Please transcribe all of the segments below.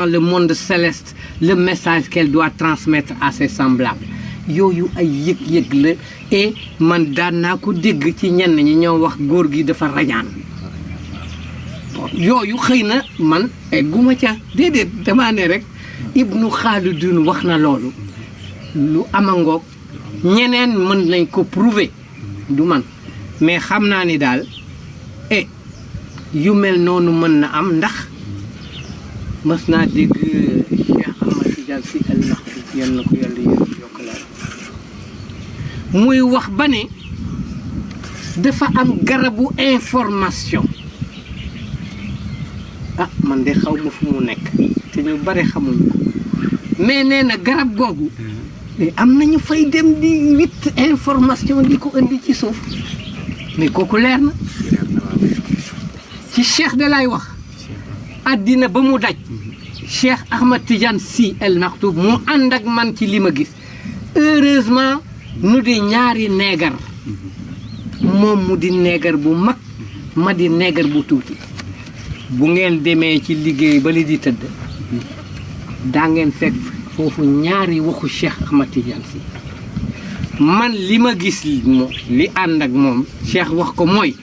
le monde céleste le message qu'elle doit transmettre à ses semblables yooyu ay yëg-yëg la et man daan naa ko dégg ci ñenn ñi ñoo wax góor gi dafa rañaan yooyu xëy na man egguma ca déedéet damaa ne rek Ibnu Khaldun wax na loolu lu amangoog ñeneen mën nañ ko prouver du man mais xam naa ni daal yu mel noonu mën na am ndax mës naa dégg Cheikh Ahmad Tidiane Sy Al Maktoum yal na ko yàlla yokk leer muy wax ba ne dafa am garabu information man de xaw ma fu mu nekk te ñu bare xamuñu ko mais nee na garab googu am nañu fay dem di witt information di ko indi ci suuf mais kooku leer na ci Cheikh de lay wax àddina ba mu daj Cheikh Ahmad Tidiane Sy Al Maktoum mu ànd ak man ci li ma gis heureusement nu di ñaari neegar moom mu di neegar bu mag ma di neegar bu tuuti bu ngeen demee ci liggéey ba li di tëdd daa ngeen fekk foofu ñaari waxu Cheikh Ahmad Tidiane Sy man li ma gis li ànd ak moom Cheikh wax ko mooy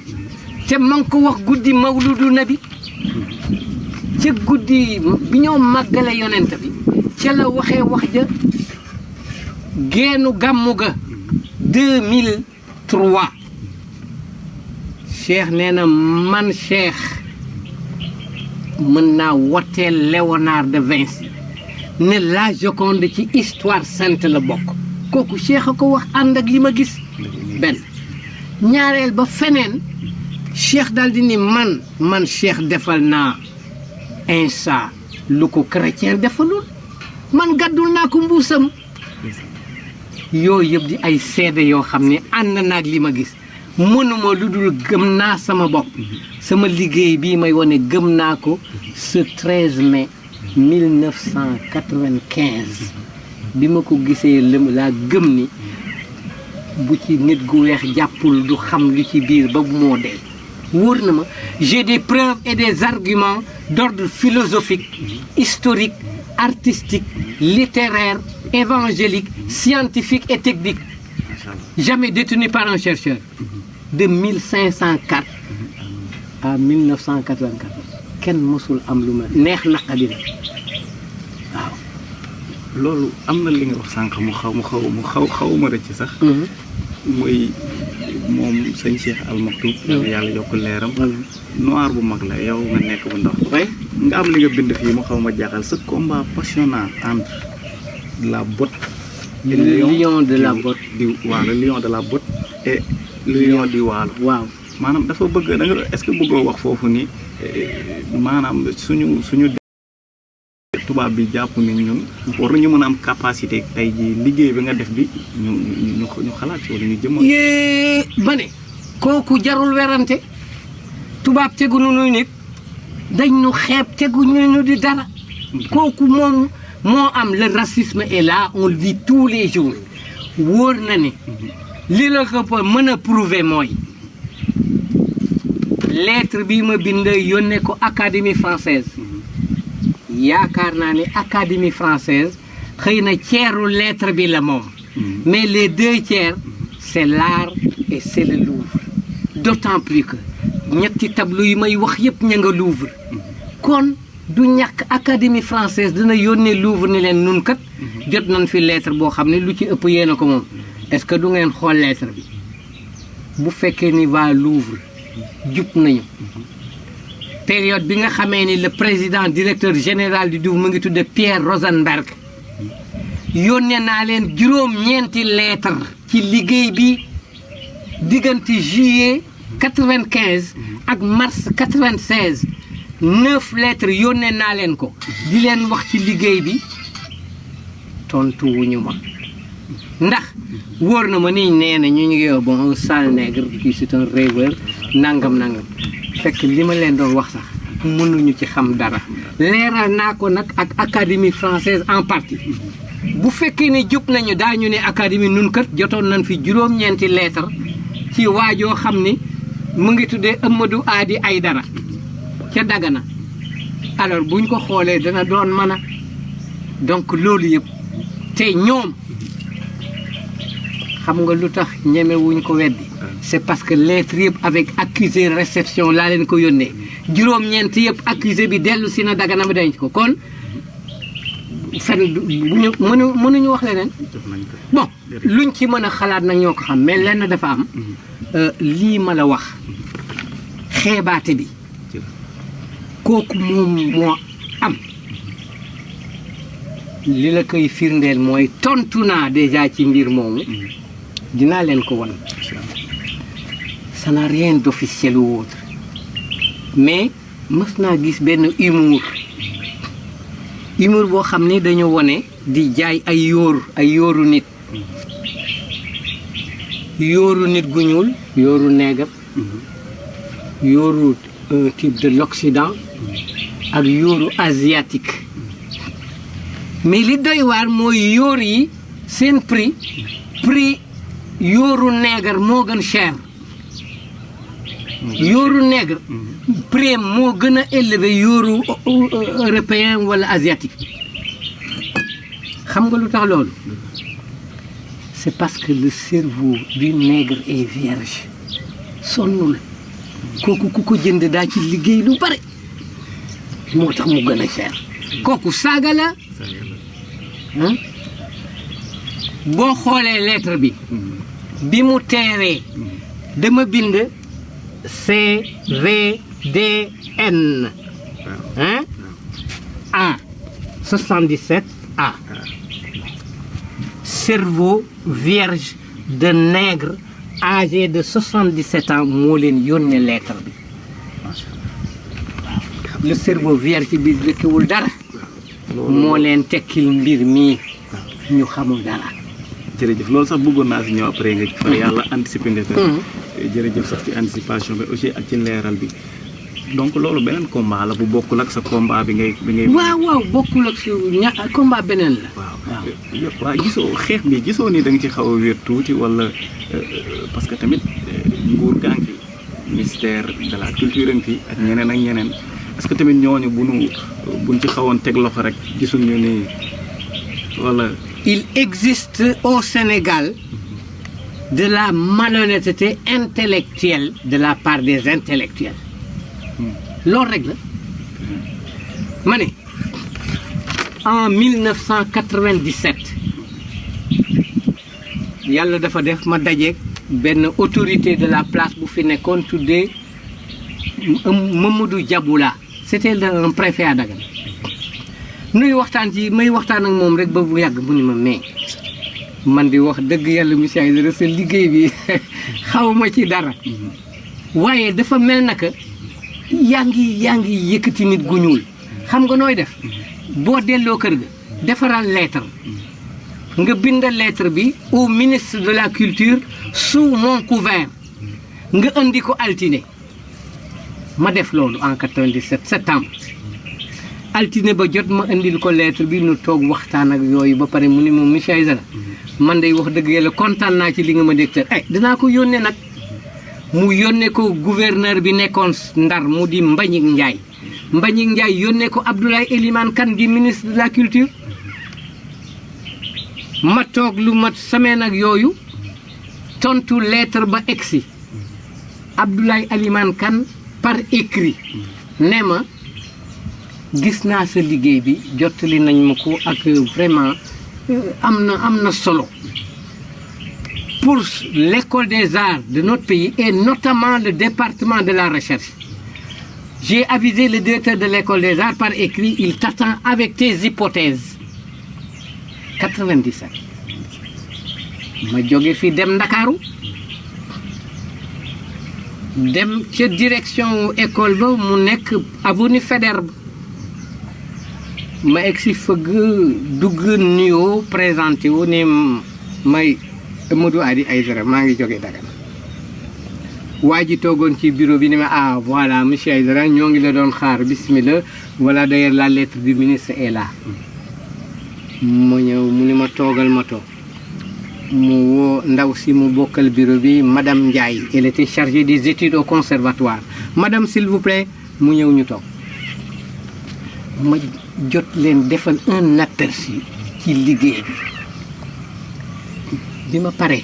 te man ko wax guddi mawludu nabi ca guddi bi ñoo màggale yonent bi ca la waxee wax ja geenu gàmmu ga 2003 Cheikh nee na man Cheikh mën naa woteel Léonard de Vinci ne la Joconde ci histoire sainte la bokk kooku Cheikh a ko wax ànd ak li ma gis benn ñaareel ba feneen Cheikh daal di ni man Cheikh defal naa Insa lu ko chrétien defalul man gàddul naa ko mbuusam yooyu yëpp di ay seede yoo xam ne ànd naag li ma gis mënuma lu dul gëm naa sama bopp sama liggéey bii may wane gëm naa ko ce 13 mai 1995 bi ma ko gisee laa gëm ni bu ci nit gu weex jàppul du xam lu ci biir ba moo dee wóor na ma j'ai des preuves et des arguments d'ordre philosophique historique artistique littéraire évangélique scientifique et technique jamais détenu par un chercheur de 1504 à 1984 kenn mësul am lu ma neex naqadi na waaw loolu am na li nga wax sànq mu xaw ma rëcc sax mooy moom sëñ Cheikh Al Maktoum yàlla yokk leeram noir bu mag la yow nga nekk bu ndaw nga am li nga bind fii mu xaw ma jaaxal ce combat passionnant entre la botte et le lion de la botte le lion de la botte et le lion du waalo waaw maanaam dafa bëgg da nga est-ce que bëggoo wax foofu ni maanaam suñu tubaab bi jàpp ni ñun war nañu mën a am capacité tey ji liggéey bi nga def bi ñu xalaat ci wala ñu jëmmal ba ne kooku jarul werante tubaab tegu nu nit dañ ñu xeeb tegu ñu di dara kooku moom moo am le racisme est là on le vit tous les jours wóor na ni li la ko mën a prouver mooy lettre bi ma bind yónnee ko Académie française yaakaar naa ni Académie française xëy na ceeru lettre bi la moom mais les 2 tiers c'est l'art et c'est le Louvre d'autant plus que ñetti tableau yi may wax yépp ña nga Louvre kon du ñàkk Académie française dina yónnee Louvre ni leen nun kat jot nañ fi lettre boo xam ne lu ci ëpp yéena ko moom est-ce que du ngeen xool lettre bi bu fekkee ni waa Louvre jub nañu période bi nga xamee ni le président directeur général du Louvre mu ngi tudde Pierre Rosenberg yónnee naa leen juróom-ñeenti lettre ci liggéey bi diggante juillet 95 ak mars 96 9 lettres yónnee naa leen ko di leen wax ci liggéey bi tontu wuñu ma ndax wóor na ma ni nee na ñu ngi bon un sale nègre qui c'est un rêveur nangam fekk li ma leen doon wax sax mënuñu ci xam dara leeral naa ko nag ak Académie française en partie bu fekkee ne jub nañu daañu ne Académie nun kat jotoon nañ fi juróom-ñeenti lettre ci waajoo xam ni mu ngi tuddee Amadou Adi Aïdara ca Dagana alors buñ ko xoolee dana doon mën a donc loolu yëpp te ñoom xam nga lu tax ñemewuñ ko weddi c'est parce que lettre yëpp avec accusé réception laa leen ko yónnee juróom-ñeent yëpp accusé bi dellu si na Dagana bi denc ko kon fen buñu mënuñu wax leneen bon luñ ci mën a xalaat nag ñoo ko xam mais lenn dafa am lii ma la wax xeebaate bi kooku moom moo am li la koy firndeel mooy tontu naa déjà ci mbir moomu dinaa leen ko wan ça n'a rien d'officiel ou autre mais mës naa gis benn humour boo xam ni dañu wone di jaay ay yóoru nit gu ñuul yóoru nègre yóoru un type de l'Occident ak yóoru asiatique mais li doy waar mooy yóor yi seen prix yóoru nègre moo gën cher yóoru nègre prix moo gën a élevé yóoru européen wala asiatique xam nga lu tax loolu c'est parce que le cerveau du nègre est vierge sonnul kooku ku ko jënd daa ci liggéey lu bare moo tax mu gën a cher kooku saaga la boo xoolee lettre bi mu teeree dama bind CVDN A 77 A cerveau vierge de nègre âgé de 77 ans moo leen yónnee lettre bi le cerveau vierge bi dëkkewul dara moo leen tekkil mbir mii ñu xamul dara. jërëjëf loolu sax bëggoon naa si ñëw après nga far yàlla anticiper nga ko. jërëjëf sax ci anticipation bi aussi ak ci leeral bi donc loolu beneen combat la bu bokkul ak sa combat bi ngay. waaw bokkul ak combat beneen la. waaw gisoo xeex bi gisoo ni da nga ci xaw a wér tuuti wala parce que tamit nguur gaa ngi ministère de la culture ngi fi ak ñeneen ak ñeneen est-ce que tamit ñooñu buñ ci xawoon teg loxo rek gisuñu ni wala. Il existe au Sénégal de la malhonnêteté intellectuelle de la part des intellectuels. Loolu rek la ma ne en 1997 yàlla dafa def ma dajeeg benn autorité de la place bu fi nekkoon tuddee Mamadou Diaboula c'était un préfet à Dagana may waxtaan ak moom rek ba bu yàgg mu ni ma mais man di wax dëgg yàlla monsieur Aïdara sa liggéey bi xawma ci dara waaye dafa mel naka yaa ngi yëkkati nit gu ñuul xam nga nooy def boo delloo kër ga defaral lettre nga bindal lettre bi au ministre de la culture sous mon couvert nga indi ko altine ma def loolu en 97 septembre altine ba jot ma indil ko lettre bi nu toog waxtaan ak yooyu ba pare mu ni moom monsieur Aïdara man day wax dëgg yàlla kontaan naa ci li nga ma dégtal dinaa ko yónnee nag mu yónnee ko gouverneur bi nekkoon Ndar mu di Mbagnick Ndiaye yónnee ko Abdoulaye Elimane Kane di ministre de la culture ma toog lu mat semaine ak yooyu tontu lettre ba egsi Abdoulaye Elimane Kane par écrit ne ma gis naa sa liggéey bi jottali nañ ma ko ak vraiment am na solo pour l'école des arts de notre pays et notamment le département de la recherche. J'ai avisé le directeur de l'école des arts par écrit, il t'attend avec tes hypothèses. 97 ma jóge fi dem Ndakaaru dem ca direction école ba mu nekk avenue Faidherbe ma egsi fëgg dugg nuyoo présenté wu ne may Amadou Adi Aïdara maa ngi jógee Dagana waa ji toogoon ci bureau bi ni ma voilà monsieur Aïdara ñoo ngi la doon xaar bismillah voilà d'ailleurs la lettre du ministre est là ma ñëw mu ni ma toogal ma toog mu woo ndaw si mu bokkal bureau bi madame Ndiaye elle était chargée des études au conservatoire madame s'il vous plaît mu ñëw ñu toog ma jot leen defal un aperçu ci liggéey bi ma paree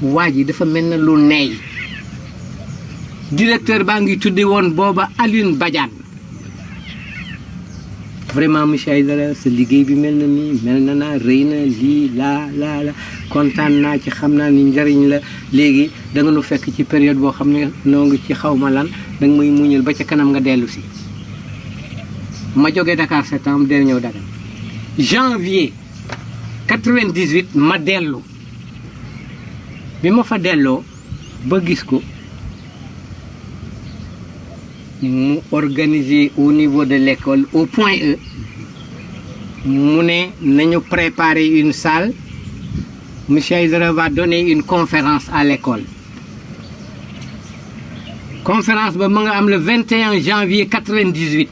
waa ji dafa mel na lu neey directeur baa ngi tuddi woon booba Alioune Badiane vraiment monsieur Aïdara sa liggéey bi mel na nii mel na naa rëy na lii laa kontaan naa ci xam naa ni njëriñ la léegi da nga nu fekk ci période boo xam ne noo ngi ci xaw ma lan da nga may muñal ba ca kanam nga dellu si ma jógee Dakar septembre del ñëw Dakar janvier 98 ma dellu bi ma fa delloo ba gis ko mu organiser au niveau de l'école au point E mu ne nañu préparer une salle monsieur Aïdara va donner une conférence à l'école conférence ba ma nga am le 21 janvier 98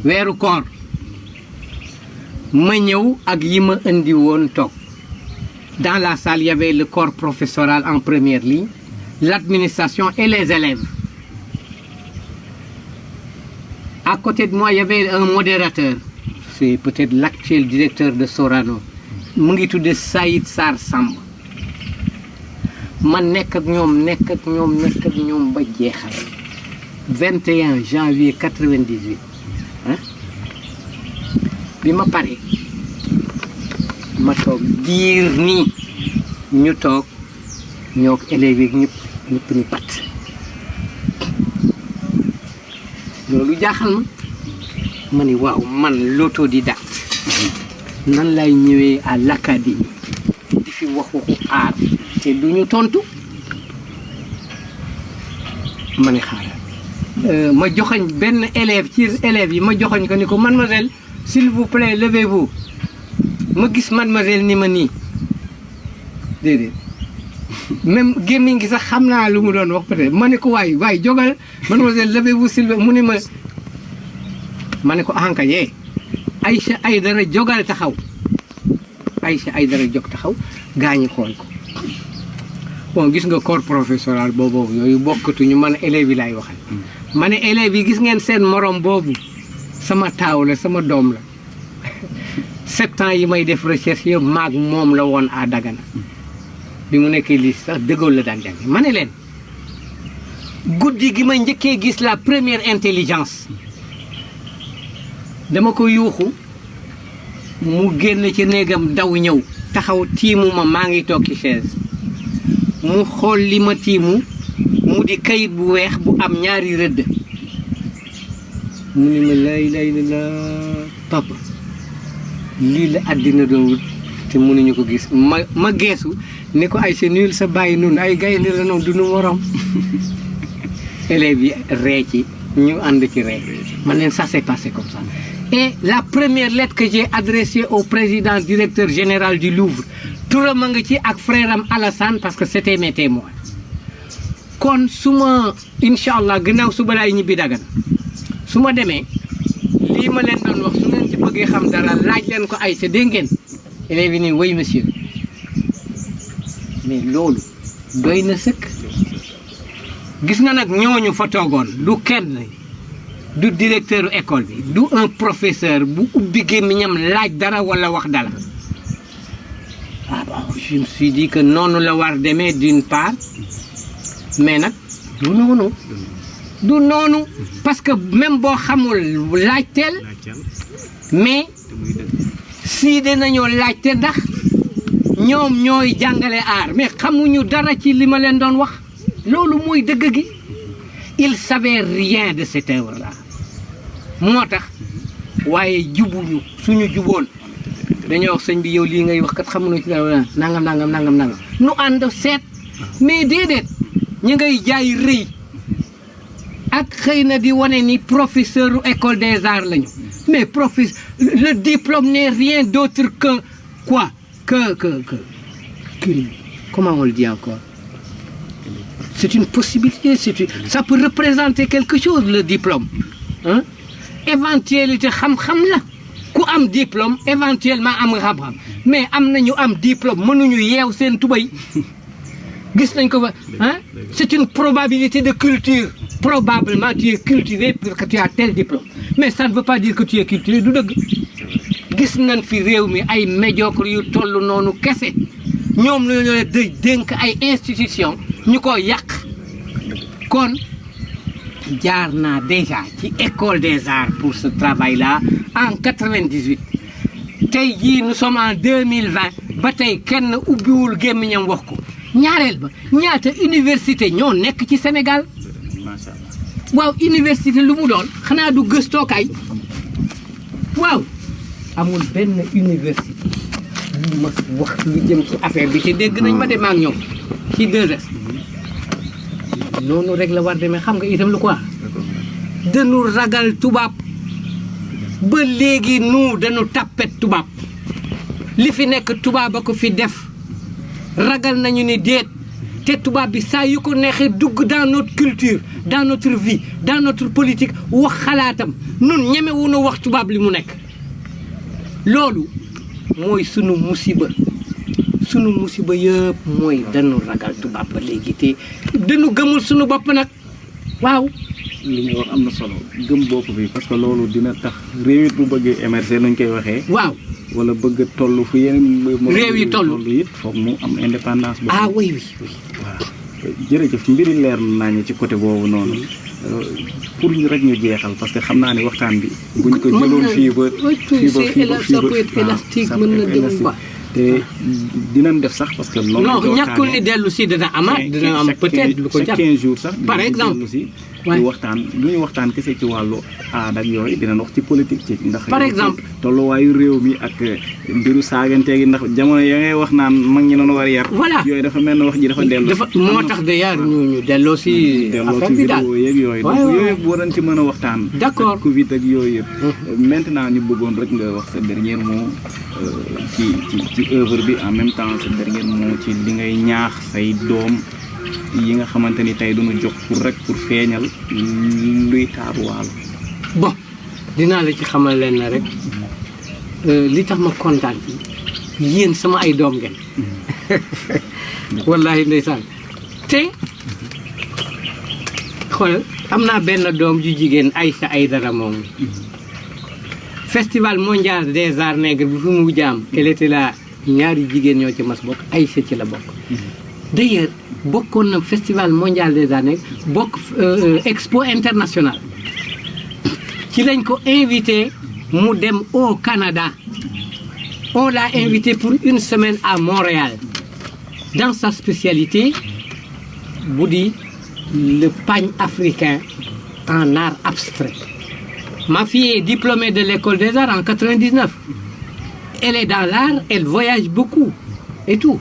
weeru koor ma ñëw ak yi ma indi woon toog dans la salle il y avait le corps professoral en première ligne l'administration et les élèves. À côté de moi, il y avait un modérateur. C'est peut-être l'actuel directeur de Sorano. mu ngi tudde Saïd Sarr Samb ma nekk ak ñoom ba jeexal 21 janvier 98 ah bi ma paree ma toog diir nii ñu toog ñoo ko élèves yi ñëpp ni pat loolu jaaxal ma ni waaw man l'autodidacte nan lay ñëwee à l'académie di fi waxu aar te du ñu tontu ma ni xaaral ma joxoñ benn élève ci élèves yi ma joxoñ ko ni ko mademoiselle s'il vous plaît levez-vous ma gis mademoiselle ni ma nii déedéet même gémmiñ gi sax xam naa lu mu doon wax peut-être ma ne ko waay jógal mademoiselle levez-vous s'il vous plaît mu ne ma ne ko ahanka yee Aïcha Aïdara jógal taxaw Aïcha Aïdara jóg taxaw gaañi xool ko bon gis nga corps professoral boobu yooyu bokkatuñu man élèves yi laay waxal ma ne élèves yi gis ngeen seen morom boobu sama taaw la sama doom la 7 ans yi may def recherche yëpp maag moom la woon à Dagana bi mu nekkee lii sax dëggool la daan jàng ma ne leen guddi gi ma njëkkee gis la première intelligence dama ko yuuxu mu génn ci néegam daw ñëw taxaw tiimu ma maa ngi toog ci chaise mu xool li ma tiimu mu di kayit bu weex bu am ñaari rëdd mu ni ma lay la papa lii la àddina doon wut te mënuñu ko gis ma geesu ni ko ay sa nul sa bàyyi nun ay gaynde la noonu du nu morom élèves yi ree ci ñu ànd ci ree man leen ça s'est passé comme ça. Et la première lettre que j'ai adressée au président directeur général du Louvre turam a nga ci ak frère am Alassane parce que c'était mes témoins kon su ma incha allah gannaaw suba laay ñibbi Dagana su ma demee lii ma leen doon wax su ngeen ci bëggee xam dara laaj leen ko ay sa dégg ngeen élèves yi nii oui monsieur mais loolu doy na sëkk gis nga nag ñooñu fa toogoon du kenn du directeur école bi du un professeur bu ubbi gémmiñam laaj dara wala wax dara ah bon je me suis dit que noonu la war demee d'une part mais nag du noonu parce que même boo xamul laajteel mais sii dinañoo laajte ndax ñoom ñooy jàngale aar mais xamuñu dara ci li ma leen doon wax loolu mooy dëgg gi il savait rien de cette œuvre là moo tax waaye jubuñu suñu juboon dañoo wax sëñ bi yow lii ngay wax kat xamuñu ci dara nangam nu ànd seet mais déedéet ñi ngay jaay rëy ak xëy na di wane ni professeur école des arts lañu mais le diplôme n'est rien d'autre que quoi que comment on le dit encore c'est une possibilité ça peut représenter quelque chose le diplôme hein éventualité xam-xam la ku am diplôme éventuellement am xam-xam mais am nañu am diplôme mënuñu yeew seen tubay gis nañ ko fa hein c'est une probabilité de culture probablement tu es cultivé parce que tu as tel diplôme mais ça ne veut pas dire que tu es cultivé du dëgg gis nañ fi réew mi ay médiocre yu toll noonu kese ñoom la ñu de dénk ay institution ñu ko yàq kon jaar naa déjà ci école des arts pour ce travail là en 98 tey jii nous sommes en 2020 ba tey kenn ubbiwul gémmiñam wax ko ñaareel ba ñaata université ñoo nekk ci Sénégal macha allah waaw université lu mu doon xanaa du gëstookaay waaw amul benn université bu ma wax lu jëm ci affaire bi te dégg nañ ma dem ak ñoom ci 2S noonu rek la war demee xam nga itam lu quoi dañu ragal tubaab ba léegi nu dañu tappet tubaab li fi nekk tubaab a ko fi def ragal nañu ni déet te tubaab bi saa yu ko neexee dugg dans notre culture dans notre vie dans notre politique wax xalaatam nun ñemewuñu wax tubaab li mu nekk loolu mooy sunu musiba yëpp mooy dañu ragal tubaab ba léegi te dañu gëmul sunu bopp nag waaw li nga wax am na solo gëm bopp bi parce que loolu dina tax réew it bu bëggee émerger nuñ koy waxee waaw wala bëgg a toll fu yeneen réew yi toll it foog mu am indépendance boobu ah oui waaw jërëjëf mbiri leer nañu ci côté boobu noonu pour ñu rek ñu jeexal parce que xam naa ne waxtaan bi buñ ko jëloon fii ba ça peut être élastique mën na dem ba te dinañ def sax parce que loolu non ñàkkul ni dellu si dina amaat dina am peut-être lu ko jar 15 jours sax par exemple dellu si di waxtaan lu ñu waxtaan kese ci wàllu aada ak yooyu dinañ wax ci politique ci ndax par exemple tolluwaayu réew mi ak mbiru saagante gi ndax jamono ya ngay wax naan mag ñi noonu war a yar voilà yooyu dafa mel ne wax ji dafa dellu moo tax d'ailleurs ñu delloo si affaire bi daal yeeg yooyu donc yooyu yëpp war nañ ci mën a waxtaan d'accord Covid ak yooyu yëpp maintenant ñu bëggoon rek nga wax sa dernier mot ci œuvre bi en même temps sa dernier mot ci li ngay ñaax say doom yi nga xamante ni tey duñu jox pour feeñal luy taaruwaal bon dinaa la ci xamal leen na rek li tax ma kontaan ci yéen sama ay doom ngeen wallahi ndeysaan te xool am naa benn doom ju jigéen Aïcha Aïdara moom festival mondial des arts nègres bi fi mu jaam elle était là ñaari jigéen ñoo ci mas bokk Aïcha ci la bokk d'ailleurs bokkoon na festival mondial des arts nègres bokk expo international ci lañ ko invité mu dem au Canada on l'a invité pour une semaine à Montréal dans sa spécialité bu di le pagne africain en art abstrait. Ma fille est diplômée de l'école des arts en 99. Elle est dans l'art, elle voyage beaucoup et tout.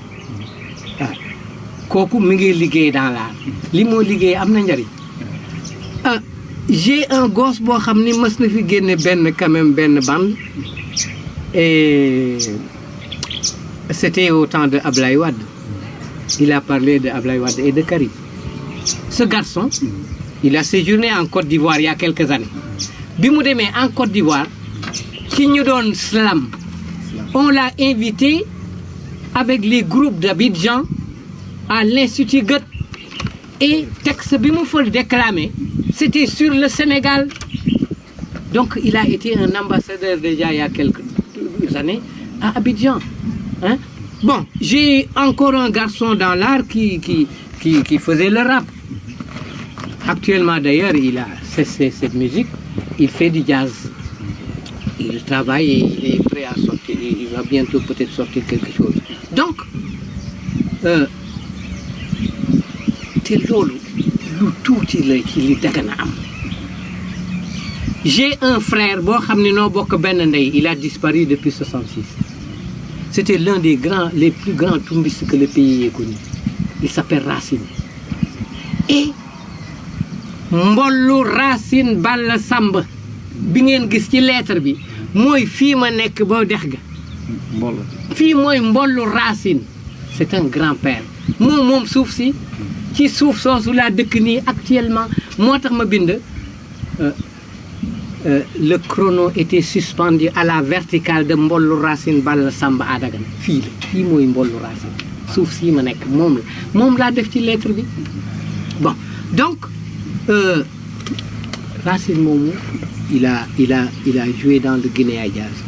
kooku mi ngi liggéey dans l'art li moo liggéey am na njëriñ. J'ai un gosse boo xam ni mës na fi génne benn quand même benn bande et c'était au temps de Ablaye Wade. Il a parlé de Ablaye Wade et de Karim. Ce garçon, il a séjourné en Côte d'Ivoire il y a quelques années. Bi mu demee en Côte d'Ivoire ci ñu doon slam on l'a invité avec les groupes d'Abidjan à l'Institut Goethe et texte bi mu fa déclamé c'était sur le Sénégal. Donc il a été un ambassadeur déjà il y a quelques années à Abidjan. Hein? Bon, j'ai encore un garçon dans l'art qui faisait le rap. Actuellement d'ailleurs, il a cessé cette musique, il fait du jazz. Il travaille et il est prêt à sortir, il va bientôt peut-être sortir quelque chose. Donc, te loolu lu tuuti la ci li dagana am. J'ai un frère boo xam ne noo bokk benn ndey, il a disparu depuis 66. C'était l'un des grands, les plus grands toumbistes que le pays ait connu. Il s'appelle Racine. Et mbollu Racine Balla Samb bi ngeen gis ci lettre bi mooy fii ma nekk boo dex ga. fii mooy mbollu Racine. C'est un grand-père. moom suuf si ci suuf soosu laa dëkk nii actuellement moo tax ma bind le chrono était suspendu à la verticale de mbollu Racine Balla Samb à Dagana fii mooy mbollu Racine suuf sii ma nekk moom laa def ci lettre bi bon donc Racine moomu il a joué dans le Guinea Jazz